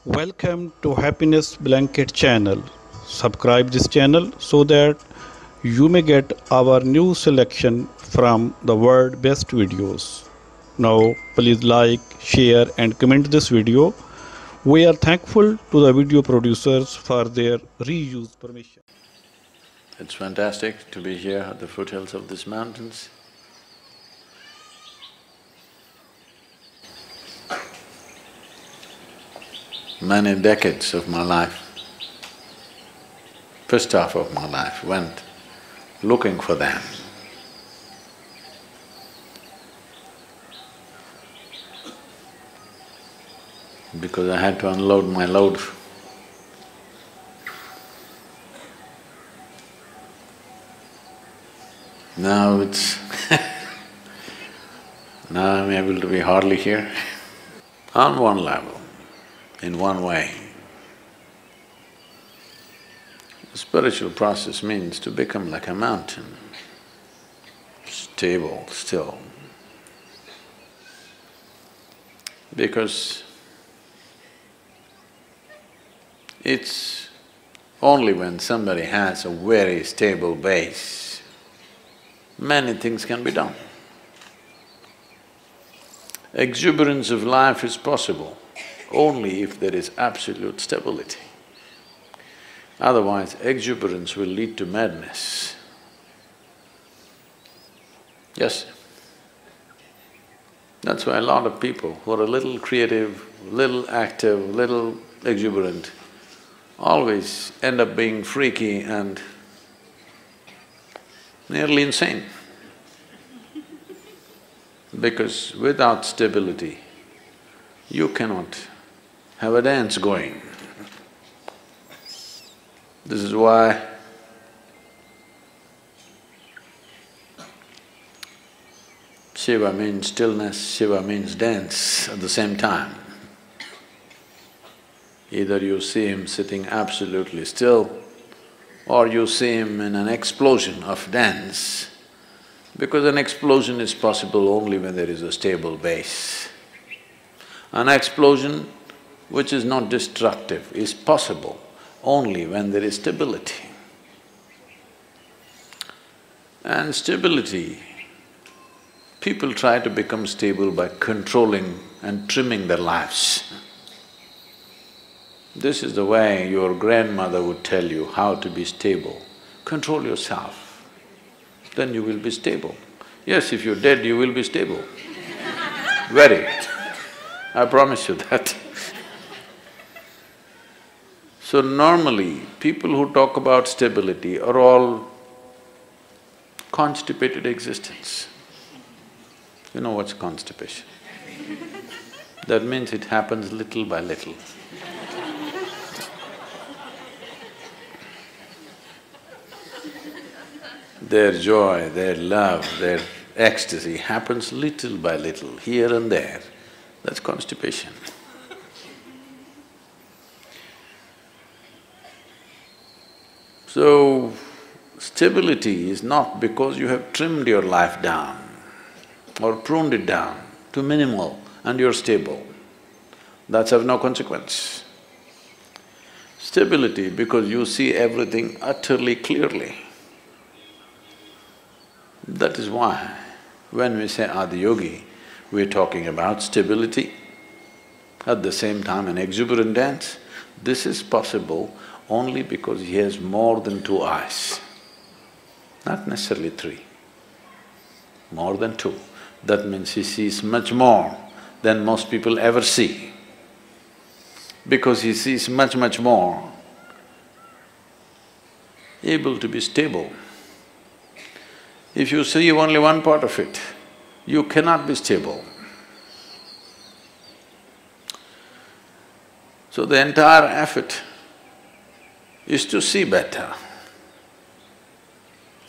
Welcome to Happiness Blanket channel. Subscribe this channel so that you may get our new selection from the world best videos. Now please like, share and comment this video. We are thankful to the video producers for their reuse permission. It's fantastic to be here at the foothills of these mountains. Many decades of my life, first half of my life went looking for them. Because I had to unload my load. Now it's now I'm able to be hardly here. On one level, in one way, the spiritual process means to become like a mountain, stable, still. Because it's only when somebody has a very stable base, many things can be done. Exuberance of life is possible only if there is absolute stability. Otherwise, exuberance will lead to madness. Yes. That's why a lot of people who are a little creative, little active, little exuberant, always end up being freaky and nearly insane. Because without stability, you cannot have a dance going. This is why Shiva means stillness, Shiva means dance at the same time. Either you see him sitting absolutely still, or you see him in an explosion of dance, because an explosion is possible only when there is a stable base. An explosion which is not destructive is possible only when there is stability. And stability, people try to become stable by controlling and trimming their lives. This is the way your grandmother would tell you how to be stable. Control yourself, then you will be stable. Yes, if you're dead, you will be stable. Very. I promise you that. So normally, people who talk about stability are all constipated existence. You know what's constipation? That means it happens little by little. Their joy, their love, their ecstasy happens little by little, here and there. That's constipation. So, stability is not because you have trimmed your life down or pruned it down to minimal and you're stable. That's of no consequence. Stability because you see everything utterly clearly. That is why when we say Adi Yogi, we're talking about stability, at the same time an exuberant dance. This is possible only because he has more than two eyes, not necessarily three, more than two. That means he sees much more than most people ever see. Because he sees much more, able to be stable. If you see only one part of it, you cannot be stable. So the entire effort is to see better.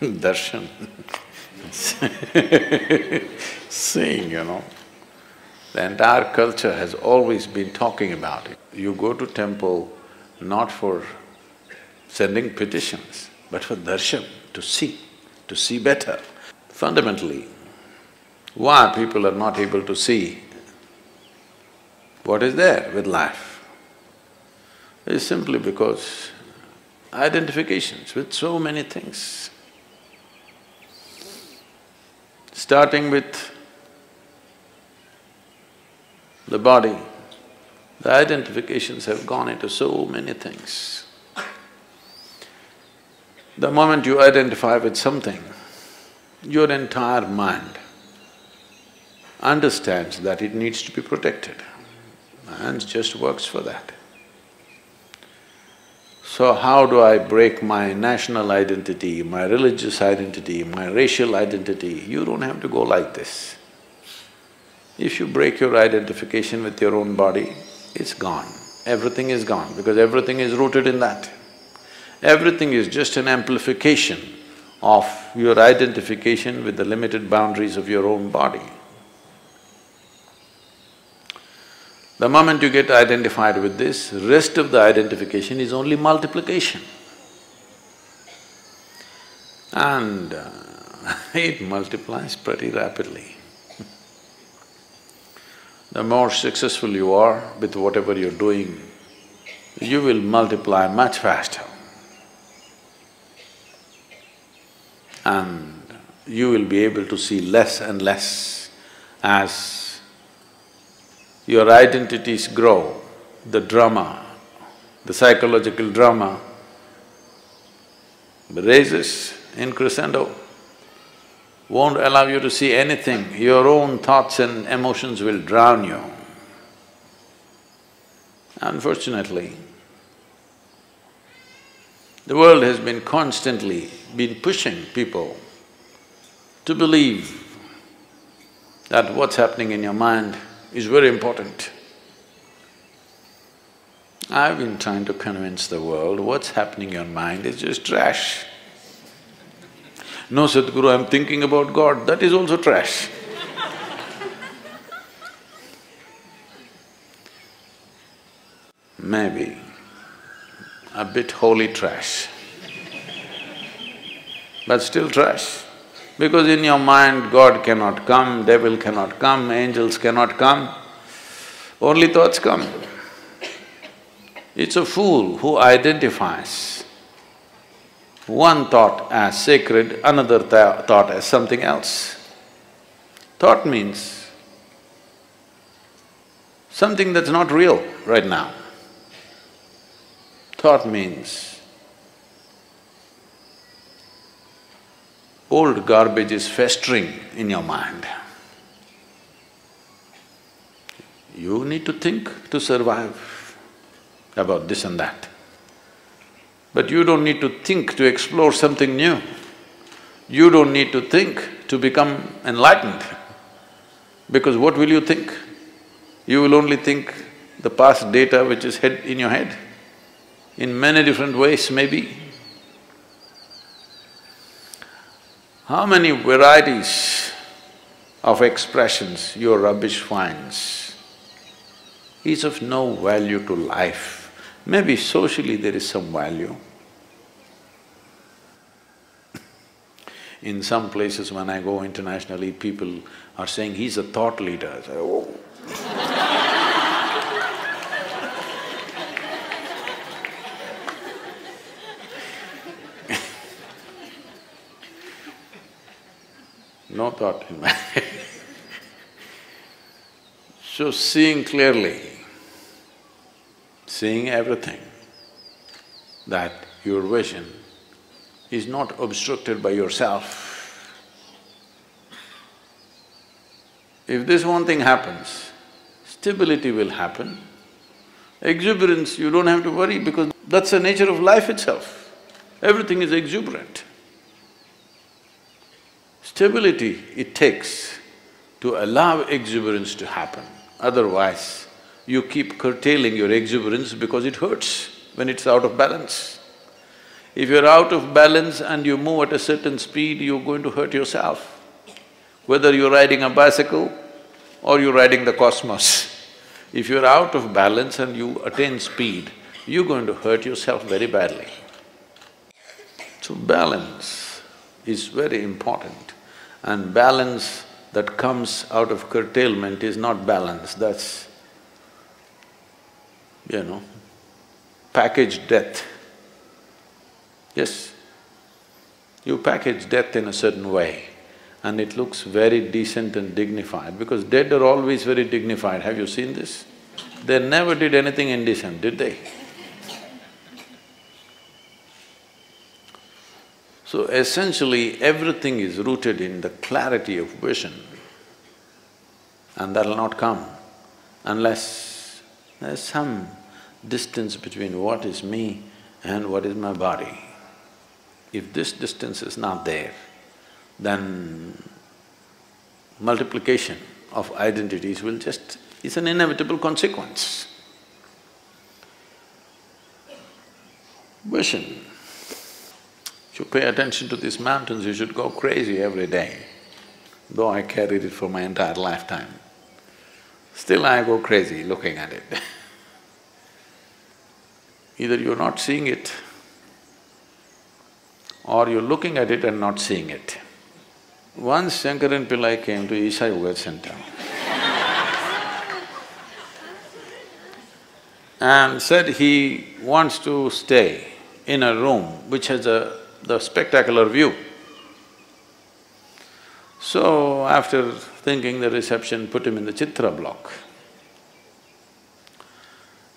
Darshan seeing, you know. The entire culture has always been talking about it. You go to temple not for sending petitions, but for darshan, to see better. Fundamentally, why people are not able to see what is there with life? is simply because identifications with so many things. Starting with the body, the identifications have gone into so many things. The moment you identify with something, your entire mind understands that it needs to be protected and just works for that. So how do I break my national identity, my religious identity, my racial identity? You don't have to go like this. If you break your identification with your own body, it's gone. Everything is gone because everything is rooted in that. Everything is just an amplification of your identification with the limited boundaries of your own body. The moment you get identified with this, rest of the identification is only multiplication. And it multiplies pretty rapidly. The more successful you are with whatever you're doing, you will multiply much faster. And you will be able to see less and less as your identities grow, the drama, the psychological drama raises in crescendo, won't allow you to see anything, your own thoughts and emotions will drown you. Unfortunately, the world has been constantly pushing people to believe that what's happening in your mind is very important. I've been trying to convince the world what's happening in your mind is just trash. No, Sadhguru, I'm thinking about God, that is also trash. Maybe a bit holy trash, but still trash. Because in your mind, God cannot come, devil cannot come, angels cannot come, only thoughts come. It's a fool who identifies one thought as sacred, another thought as something else. Thought means something that's not real right now. Thought means old garbage is festering in your mind. You need to think to survive about this and that. But you don't need to think to explore something new. You don't need to think to become enlightened. Because what will you think? You will only think the past data which is in your head, in many different ways maybe. How many varieties of expressions your rubbish finds is of no value to life. Maybe socially there is some value. In some places when I go internationally, people are saying, he's a thought leader. I say, oh. No thought in my head. So seeing clearly, seeing everything, that your vision is not obstructed by yourself. If this one thing happens, stability will happen. Exuberance, you don't have to worry because that's the nature of life itself. Everything is exuberant. Stability it takes to allow exuberance to happen, otherwise you keep curtailing your exuberance because it hurts when it's out of balance. If you're out of balance and you move at a certain speed, you're going to hurt yourself. Whether you're riding a bicycle or you're riding the cosmos, if you're out of balance and you attain speed, you're going to hurt yourself very badly. So balance is very important. And balance that comes out of curtailment is not balance, that's, package death. Yes, you package death in a certain way and it looks very decent and dignified because dead are always very dignified. Have you seen this? They never did anything indecent, did they? So essentially, everything is rooted in the clarity of vision, and that'll not come unless there's some distance between what is me and what is my body. If this distance is not there, then multiplication of identities will just… it's an inevitable consequence. Vision. If you pay attention to these mountains, you should go crazy every day. Though I carried it for my entire lifetime, still I go crazy looking at it. Either you're not seeing it, or you're looking at it and not seeing it. Once Shankaran Pillai came to Isha Yoga Center and said he wants to stay in a room which has the spectacular view. So after thinking the reception put him in the Chitra block.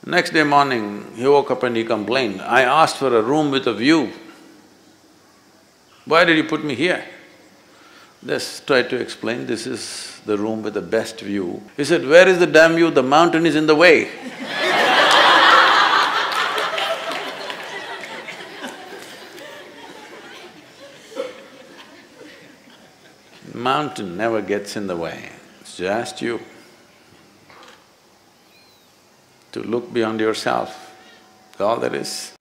Next day morning, he woke up and he complained, "I asked for a room with a view. Why did you put me here?" Just tried to explain, this is the room with the best view. He said, "Where is the damn view? The mountain is in the way." Mountain never gets in the way, it's just you. To look beyond yourself, that's all there is.